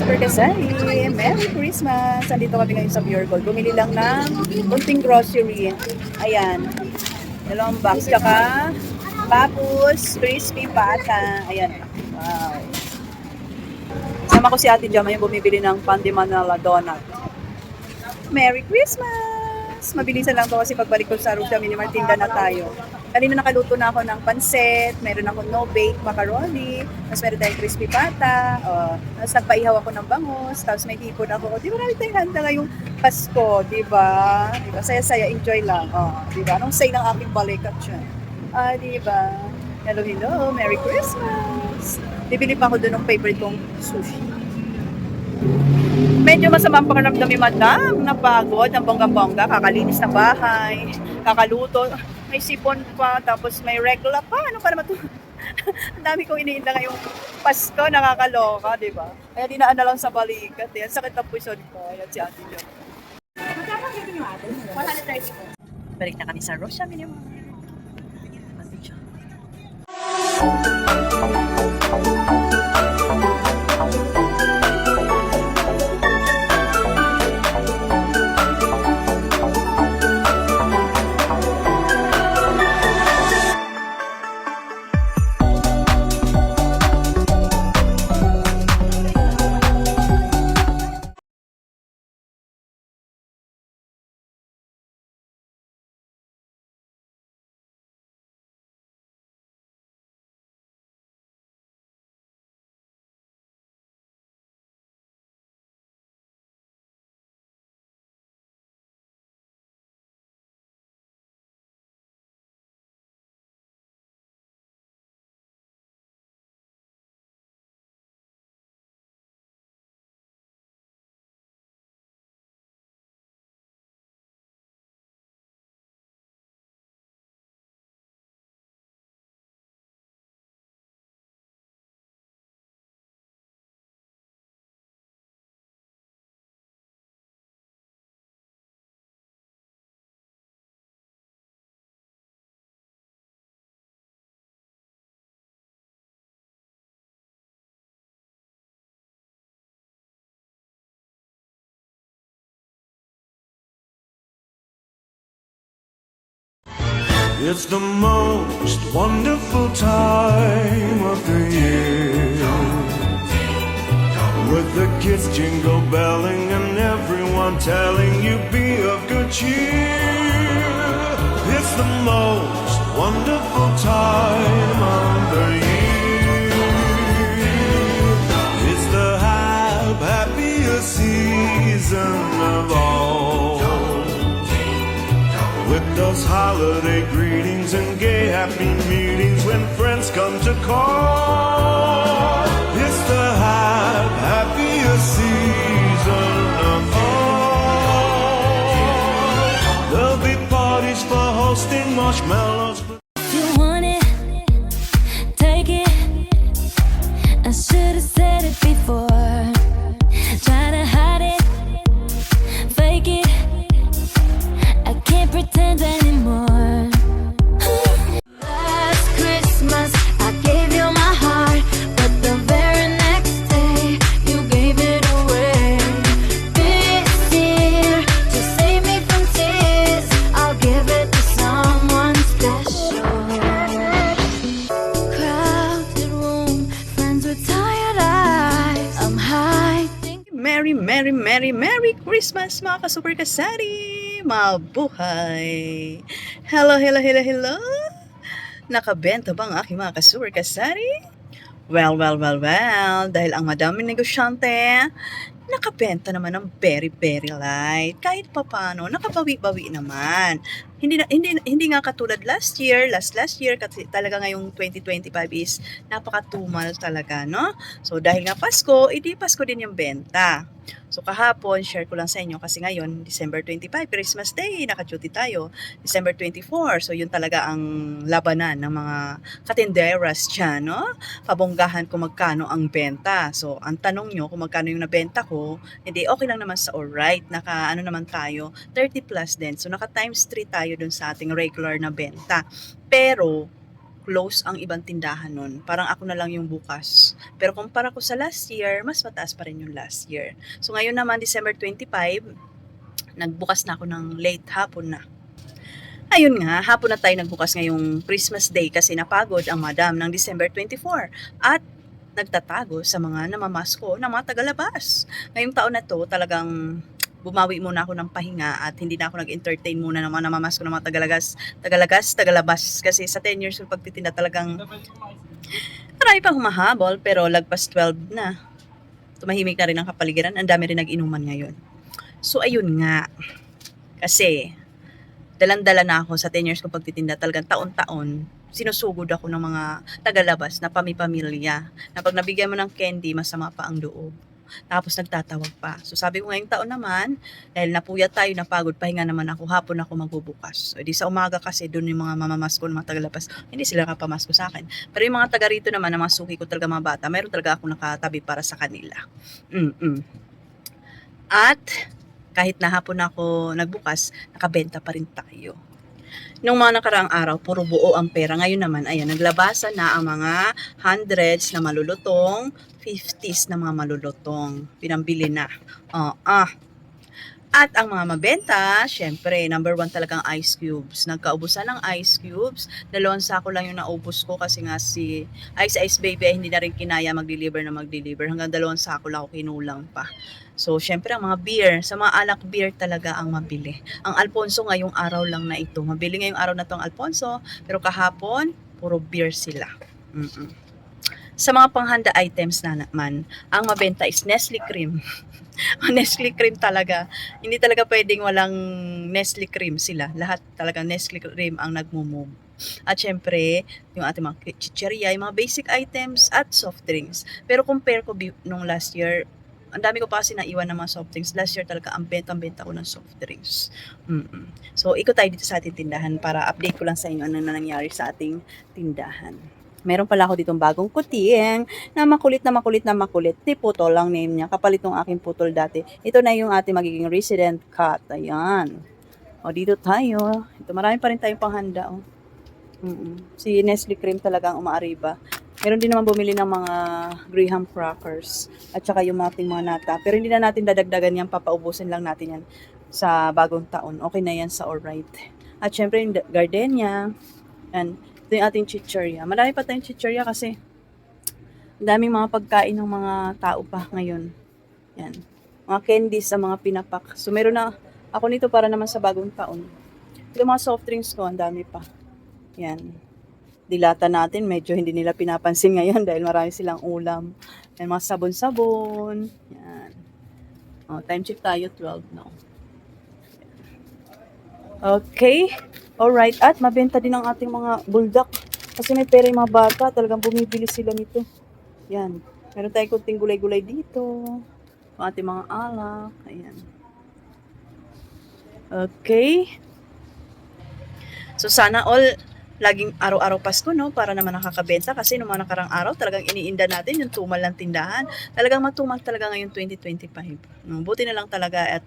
Super Kasari, Merry Christmas! Andito kami ngayon sa Pure Gold. Bumili lang ng kunting grocery. Ayan. Dalawang box. Tsaka papus, crispy pata. Ayan. Wow. Sama ko si Ate Jam yung bumibili ng Pandi Manila Donut. Merry Christmas! Mabilisan lang to kasi pagbalik ko sa Russia, Mini Martinda na tayo. Kanina nakaluto na ako ng pansit, meron ako no-bake macaroni, tapos meron tayong crispy pata, tapos nagpaihaw ako ng bangus, tapos may hipon ako. Di ba marami tayong handa ngayong Pasko, di ba? Di ba? Saya-saya, enjoy lang. Di ba? Anong say ng aking balikat siya? Di ba? Hello, hello, Merry Christmas! Bibili pa ako doon ng favorite kong sushi. Medyo masama ang pakiramdam ni Madam, napagod, ang bongga-bongga, kakalinis ng bahay, kakaluto, may sipon pa, tapos may regla pa, ano pa naman ito? Ang dami kong iniinda ngayong Pasko, nakakaloka, di ba? Kaya dinaan na lang sa balikat, yan, sakit ang puson ko, ayan si Ate Jo. Magkano kayo yung ate? 130 po. Balik na kami sa Rosia Minimum. Ate Jo. It's the most wonderful time of the year, with the kids jingle belling and everyone telling you be of good cheer. It's the most wonderful time of the year. It's the happiest season of all, with those holiday greetings and gay happy meetings when friends come to call. It's the happiest season of all. There'll be parties for hosting, marshmallows. If you want it, take it. I should have said it before. Try to hide it, fake it. I can't pretend anymore. Last Christmas I gave you my heart, but the very next day you gave it away. This year, to save me from tears, I'll give it to someone special. Crowded room, friends with tired eyes. I'm hiding. Merry, Merry, Merry, Merry Christmas mga ka-super kasari! Mabuhay! Hello, hello, hello, hello! Nakabenta ba ang aking mga ka-super kasari? Well, well, well, well, dahil ang madaming negosyante, nakabenta naman ng very, very light. Kahit papano, nakabawi-bawi naman. Hindi nga katulad last year kasi talaga ngayong 2025 is napakatumal talaga, no? So dahil nga Pasko, edi Pasko din yung benta. So kahapon, share ko lang sa inyo kasi ngayon, December 25, Christmas Day, naka-duty tayo. December 24, so yun talaga ang labanan ng mga katinderas dyan, no? Pabonggahan kung magkano ang benta. So ang tanong nyo kung magkano yung nabenta ko, hindi okay lang naman sa alright, naka ano naman tayo, 30 plus din. So naka times 3 tayo dun sa ating regular na benta. Pero close ang ibang tindahan nun. Parang ako na lang yung bukas. Pero kumpara ko sa last year, mas mataas pa rin yung last year. So ngayon naman, December 25, nagbukas na ako ng late hapon na. Ayun nga, hapon na tayo nagbukas ngayong Christmas Day kasi napagod ang madam ng December 24 at nagtatago sa mga namamasko ng mga tagalabas. Ngayong taon na to, talagang bumawi muna ako ng pahinga at hindi na ako nag-entertain muna ng mga namamasko ng mga tagalabas. Kasi sa 10 years yung pagtitinda talagang marami pang humahabol pero lagpas 12 na. Tumahimik na rin ang kapaligiran, ang dami rin nag-inuman ngayon. So ayun nga, kasi dalan-dala na ako sa 10 years kong pagtitinda, talagang taon-taon, sinusugod ako ng mga tagalabas na pamipamilya, na pag nabigyan mo ng candy, masama pa ang loob. Tapos nagtatawag pa. So sabi ko ngayong taon naman, dahil napuyat tayo, napagod, pahinga naman ako, hapon ako magbubukas. O di sa umaga kasi, doon yung mga mamamasko ng mga tagalabas, hindi sila kapamasko sa akin. Pero yung mga taga rito naman, ang mga suki ko talaga mga bata, mayroon talaga ako nakatabi para sa kanila. At kahit na hapon ako nagbukas, nakabenta pa rin tayo. Nung mga nakaraang araw, puro buo ang pera. Ngayon naman, ayan, naglabasan na ang mga hundreds na malulutong, 50s na mga malulutong. Pinambili na. At ang mga mabenta, syempre, number 1 talagang ice cubes. Nagkaubusan ng ice cubes. 2 sako lang yung naubos ko kasi nga si Ice Baby ay hindi na rin kinaya mag-deliver. Hanggang 2 sako lang ako kinulang pa. So, syempre, ang mga beer, sa mga alak beer talaga ang mabili. Ang Alfonso ngayong araw lang na ito. Mabili ngayong araw na to ang Alfonso, pero kahapon, puro beer sila. Sa mga panghanda items na naman, ang mabenta is Nestle Cream. Nestle Cream talaga. Hindi talaga pwedeng walang Nestle Cream sila. Lahat talaga Nestle Cream ang nagmumove. At syempre, yung ating mga chicheria, yung mga basic items at soft drinks. Pero compare ko nung last year, ang dami ko pa kasi naiwan ng mga soft drinks. Last year talaga, ang benta ko ng soft drinks. So, ikot tayo dito sa ating tindahan para update ko lang sa inyo ano na nangyari sa ating tindahan. Meron pala ako ditong bagong kuting na makulit. Ni putol lang name niya. Kapalit ng aking putol dati. Ito na yung ating magiging resident cut. Ayan. O, dito tayo. Ito, marami pa rin tayong panghanda. Oh. Si Nestle Cream talagang umaariba. Meron din naman bumili ng mga Graham crackers at saka yung ating mga nata. Pero hindi na natin dadagdagan yan, papaubusin lang natin yan sa bagong taon. Okay na yan sa alright. At syempre yung gardenia. And ito yung ating chicheria. Marami pa tayong chicheria kasi ang daming mga pagkain ng mga tao pa ngayon. Yan. Mga candies sa mga pinapak. So meron na ako nito para naman sa bagong taon. Yung mga soft drinks ko, ang dami pa. Yan. Dilata natin, medyo hindi nila pinapansin ngayon dahil marami silang ulam. Yan, mga sabon-sabon. Yan. O, time check tayo, 12 now. Okay. Alright. At mabenta din ang ating mga buldak. Kasi may pera yung mga bata. Talagang bumibili sila nito. Yan. Meron tayong kunting gulay-gulay dito. Ang ating mga alak. Ayan. Okay. So, sana all laging araw-araw Pasko, no? Para naman nakakabenta kasi nung mga nakarang araw talagang iniinda natin yung tumal ng tindahan. Talagang matumal talaga ngayon 2025. No? Buti na lang talaga at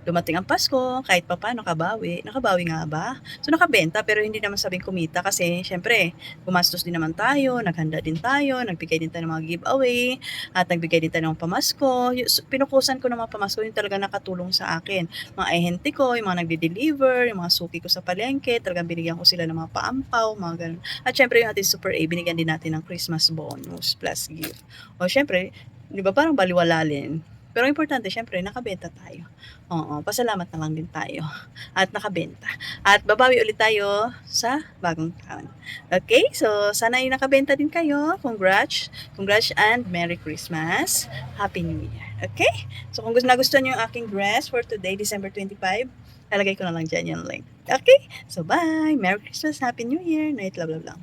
dumating ang Pasko, kahit pa paano nakabawi nga ba? So nakabenta pero hindi naman sabing kumita kasi syempre gumastos din naman tayo, naghanda din tayo, nagbigay din tayo ng mga giveaway at nagbigay din tayo ng pamasko. Pinukusan ko ng mga pamasko yung talaga nakatulong sa akin. Mga ahente ko, yung mga nagde-deliver, yung mga suki ko sa palengke, talagang binigyan ko sila ng mga paampaw, mga ganun. At syempre yung ating Super A, binigyan din natin ng Christmas bonus plus gift. O syempre, di ba parang baliwalalin? Pero importante, syempre, nakabenta tayo. Oo, pasalamat na lang din tayo. At nakabenta. At babawi ulit tayo sa bagong taon. Okay, so sana yung nakabenta din kayo. Congrats and Merry Christmas. Happy New Year. Okay? So kung nagustuhan nyo yung aking dress for today, December 25, lalagay ko na lang dyan yung link. Okay? So bye! Merry Christmas, Happy New Year. Night love lang.